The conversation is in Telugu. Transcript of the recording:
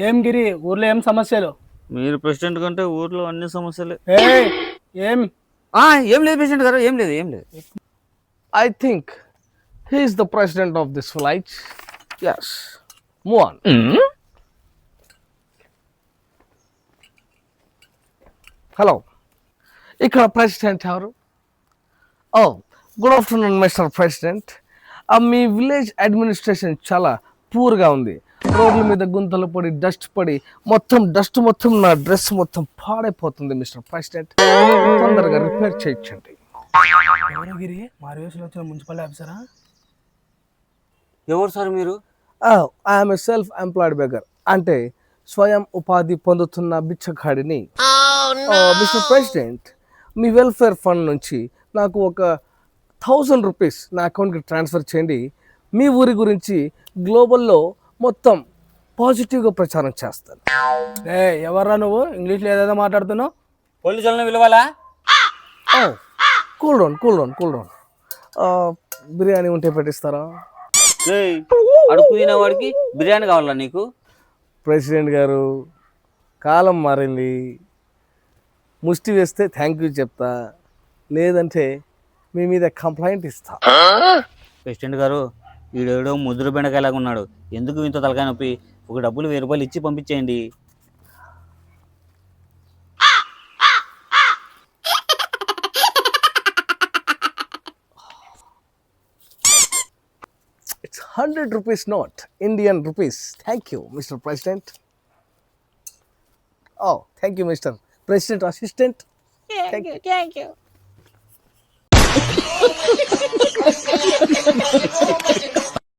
ఏం గిరి ఊర్లో ఏం సమస్యలు? మీరు ప్రెసిడెంట్ కంటే ఊర్లో అన్ని సమస్యలే. ఏయ్ ఏం ఏం లేదు ప్రెసిడెంట్ గారు, ఏం లేదు. I think he is the president of this flight. Yes. Move on. Hello, ఇక్కడ ప్రెసిడెంట్ ఎవరు? ఓ, గుడ్ ఆఫ్టర్నూన్ మిస్టర్ ప్రెసిడెంట్. మీ విలేజ్ అడ్మినిస్ట్రేషన్ చాలా పూర్గా ఉంది. రోడ్ల మీద గుంతలు పడి డస్ట్ మొత్తం నా డ్రెస్ మొత్తం పాడైపోతుంది మిస్టర్ ప్రెసిడెంట్. తొందరగా రిపేర్ చేయించండి. ఎవరు గిరి? మారువేసులో వచ్చిన మున్సిపల్ ఆఫీసరా? ఎవరు సార్ మీరు? I'm a self employed beggar, అంటే స్వయం ఉపాధి పొందుతున్న బిచ్చగాడిని. మిస్టర్ ప్రెసిడెంట్, మీ వెల్ఫేర్ ఫండ్ నుంచి నాకు ఒక 1000 రూపీస్ నా అకౌంట్కి ట్రాన్స్ఫర్ చేయండి. మీ ఊరి గురించి గ్లోబల్లో మొత్తం పాజిటివ్గా ప్రచారం చేస్తాను. ఎవర్రా నువ్వు? ఇంగ్లీష్లో ఏదేదో మాట్లాడుతున్నావు. పోలీసులను పిలవాలా? Cool down. బిర్యానీ ఉంటే పెట్టిస్తారా? అడుగు తినేవాడికి బిర్యానీ కావాలా నీకు? ప్రెసిడెంట్ గారు, కాలం మారింది. ముష్టి వేస్తే థ్యాంక్ యూ చెప్తా, లేదంటే మీ మీద కంప్లైంట్ ఇస్తా. ప్రెసిడెంట్ గారు, వీడేడో ముద్ర బెండకాయలాగా ఉన్నాడు. ఎందుకు ఇంత తలకాయ నొప్పి? ఒక డబ్బులు 1000 రూపాయలు ఇచ్చి పంపించేయండి. It's 100 rupees note, Indian rupees. Thank you, Mr. President. Oh, thank you, Mr. President Assistant. Thank you.